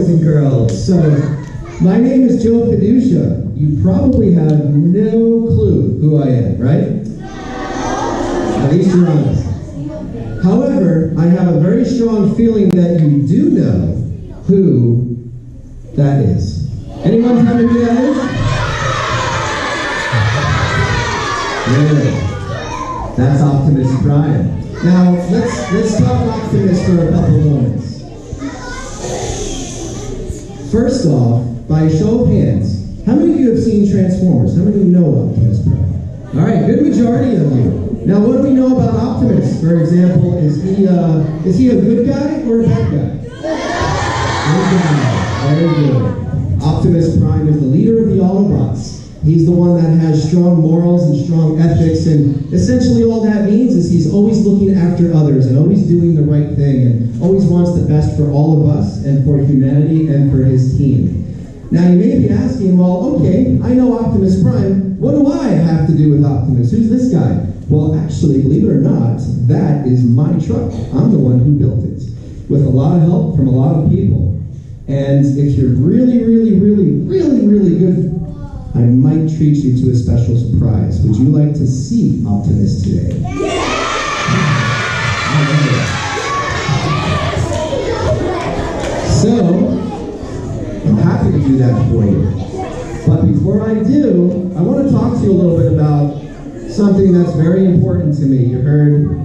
boys and girls. So, my name is Joe Fiducia. You probably have no clue who I am, right? At least you're honest. However, I have a very strong feeling that you do know who that is. Anyone tell me who that is? Good. That's Optimus Prime. Now, let's talk Optimus for a couple moments. First off, by a show of hands, how many of you have seen Transformers? How many of you know Optimus Prime? All right, good majority of you. Now, what do we know about Optimus? For example, is he a good guy or a bad guy? Good guy. Very good. Optimus Prime is the leader of the Autobots. He's the one that has strong morals and strong ethics, and essentially all that means is he's always looking after others and always doing the right thing and always wants the best for all of us and for humanity and for his team. Now you may be asking, well, okay, I know Optimus Prime. What do I have to do with Optimus? Who's this guy? Well, actually, believe it or not, that is my truck. I'm the one who built it with a lot of help from a lot of people. And if you're really good, I might treat you to a special surprise. Would you like to see Optimus today? So, I'm happy to do that for you. But before I do, I want to talk to you a little bit about something that's very important to me. You heard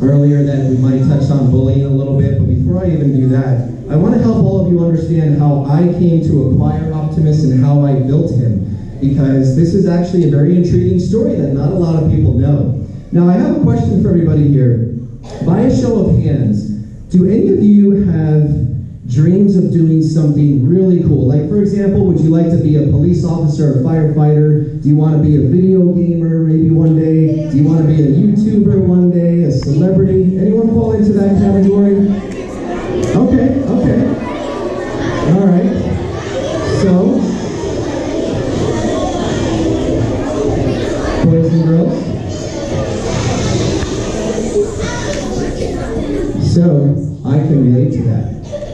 earlier that we might touch on bullying a little bit, but before I even do that, I want to help all of you understand how I came to acquire Optimus and how I built him. Because this is actually a very intriguing story that not a lot of people know. Now, I have a question for everybody here. By a show of hands, do any of you have dreams of doing something really cool? Like, for example, would you like to be a police officer or a firefighter? Do you want to be a video gamer maybe one day? Do you want to be a YouTuber one day, a celebrity? Anyone fall into that category? Okay. All right. So, boys and girls. So, I can relate to that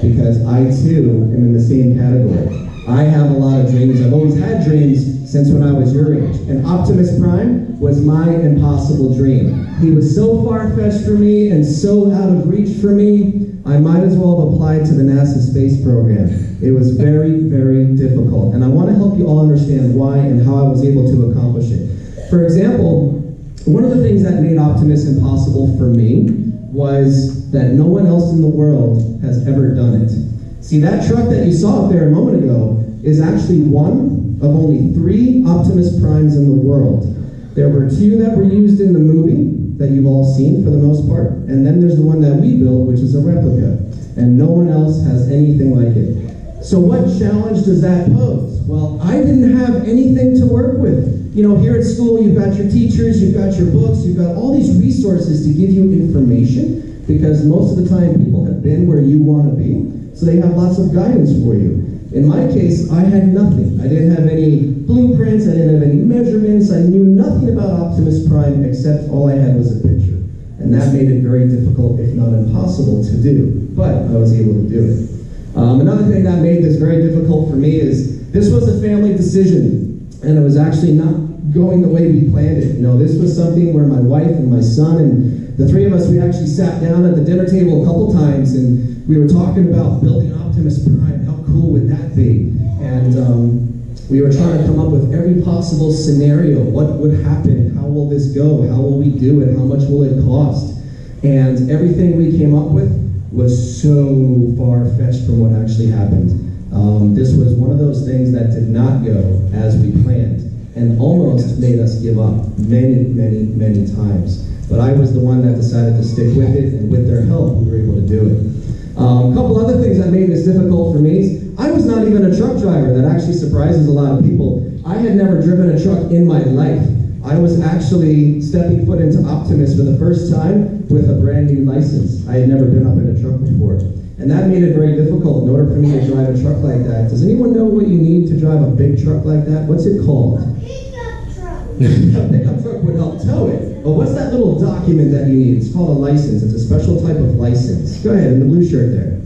because I too am in the same category. I have a lot of dreams. I've always had dreams since when I was your age. And Optimus Prime was my impossible dream. He was so far-fetched for me and so out of reach for me, I might as well have applied to the NASA space program. It was very difficult. And I want to help you all understand why and how I was able to accomplish it. For example, one of the things that made Optimus impossible for me was that no one else in the world has ever done it. See, that truck that you saw up there a moment ago is actually one of only 3 Optimus Primes in the world. There were 2 that were used in the movie that you've all seen for the most part, and then there's the one that we built, which is a replica, and no one else has anything like it. So what challenge does that pose? Well, I didn't have anything to work with. You know, here at school, you've got your teachers, you've got your books, you've got all these resources to give you information, because most of the time people have been where you want to be, so they have lots of guidance for you. In my case, I had nothing. I didn't have any blueprints, I didn't have any measurements, I knew nothing about Optimus Prime except all I had was a picture. And that made it very difficult, if not impossible, to do. But I was able to do it. Another thing that made this very difficult for me is this was a family decision, and it was actually not going the way we planned it. You know, this was something where my wife and my son and the 3 of us, we actually sat down at the dinner table a couple times, and we were talking about building Optimus Prime. How cool would that be? And we were trying to come up with every possible scenario. What would happen? How will this go? How will we do it? How much will it cost? And everything we came up with was so far-fetched from what actually happened. This was one of those things that did not go as we planned and almost made us give up many times. But I was the one that decided to stick with it, and with their help, we were able to do it. A couple other things that made this difficult for me is I was not even a truck driver. That actually surprises a lot of people. I had never driven a truck in my life. I was actually stepping foot into Optimus for the first time with a brand new license. I had never been up in a truck before. And that made it very difficult in order for me to drive a truck like that. Does anyone know what you need to drive a big truck like that? What's it called? Pickup truck. A pickup truck would help tow it. But what's that little document that you need? It's called a license. It's a special type of license. Go ahead, in the blue shirt there.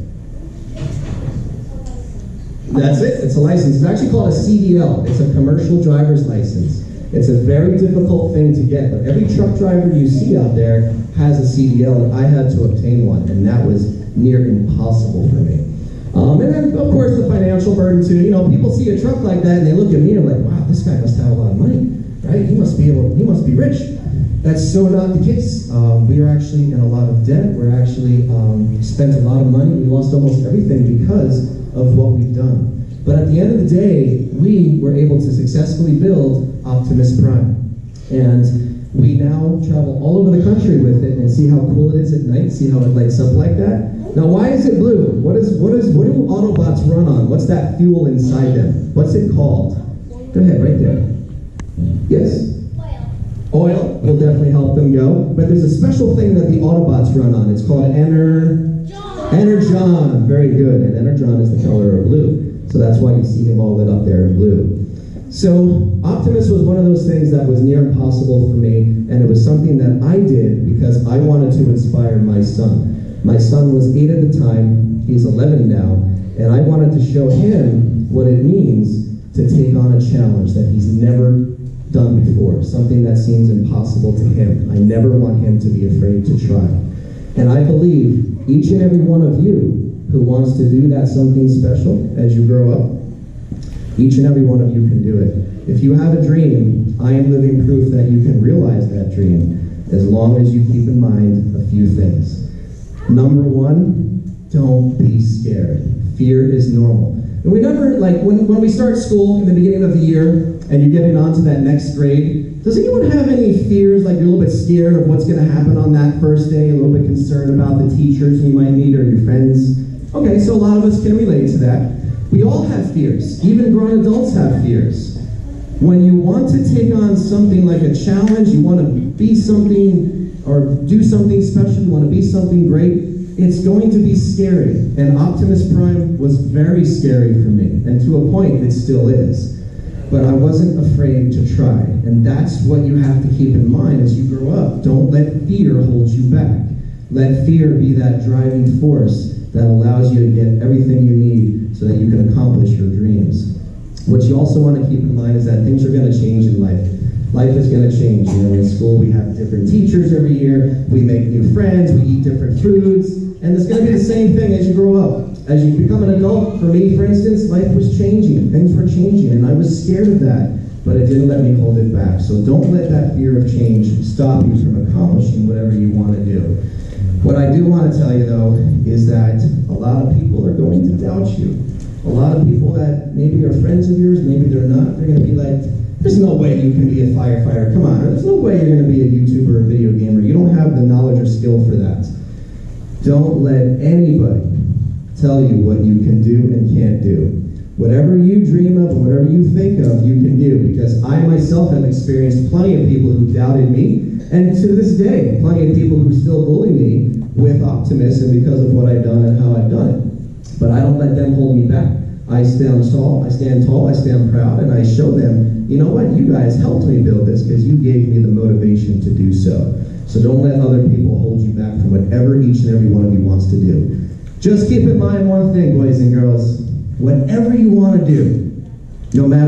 That's it. It's a license. It's actually called a CDL. It's a commercial driver's license. It's a very difficult thing to get, but every truck driver you see out there has a CDL, and I had to obtain one, and that was near impossible for me. And then, of course, the financial burden too. You know, people see a truck like that, and they look at me and like, wow, this guy must have a lot of money, right? He must be rich. That's so not the case. We are actually in a lot of debt. We're actually spent a lot of money. We lost almost everything because of what we've done. But at the end of the day, we were able to successfully build Optimus Prime. And we now travel all over the country with it and see how cool it is at night, see how it lights up like that. Now, why is it blue? What do Autobots run on? What's that fuel inside them? What's it called? Go ahead, right there. Yes? Oil will definitely help them go. But there's a special thing that the Autobots run on. It's called Energon. Very good. And Energon is the color of blue. So that's why you see him all lit up there in blue. So Optimus was one of those things that was near impossible for me, and it was something that I did because I wanted to inspire my son. My son was 8 at the time, he's 11 now, and I wanted to show him what it means to take on a challenge that he's never done before, something that seems impossible to him. I never want him to be afraid to try. And I believe each and every one of you who wants to do that something special as you grow up, each and every one of you can do it. If you have a dream, I am living proof that you can realize that dream as long as you keep in mind a few things. Number one, don't be scared. Fear is normal. And we never, like, when we start school in the beginning of the year and you're getting on to that next grade, does anyone have any fears, like you're a little bit scared of what's going to happen on that first day, a little bit concerned about the teachers you might meet or your friends? Okay, so a lot of us can relate to that. We all have fears. Even grown adults have fears. When you want to take on something like a challenge, you want to be something or do something special, you want to be something great, it's going to be scary. And Optimus Prime was very scary for me. And to a point, it still is. But I wasn't afraid to try. And that's what you have to keep in mind as you grow up. Don't let fear hold you back. Let fear be that driving force that allows you to get everything you need so that you can accomplish your dreams. What you also want to keep in mind is that things are going to change in life. Life is going to change. You know, in school we have different teachers every year, we make new friends, we eat different foods, and it's going to be the same thing as you grow up. As you become an adult, for me, for instance, life was changing, things were changing, and I was scared of that, but it didn't let me hold it back. So don't let that fear of change stop you from accomplishing whatever you want to do. What I do want to tell you, though, is that a lot of people are going to doubt you. A lot of people that maybe are friends of yours, maybe they're not, they're going to be like, there's no way you can be a firefighter, come on, or there's no way you're going to be a YouTuber or a video gamer. You don't have the knowledge or skill for that. Don't let anybody tell you what you can do and can't do. Whatever you dream of, whatever you think of, you can do, because I myself have experienced plenty of people who doubted me, and to this day, plenty of people who still bully me with Optimus and because of what I've done and how I've done it. But I don't let them hold me back. I stand tall, I stand proud, and I show them, you know what, you guys helped me build this because you gave me the motivation to do so. So don't let other people hold you back from whatever each and every one of you wants to do. Just keep in mind one thing, boys and girls. Whatever you want to do, no matter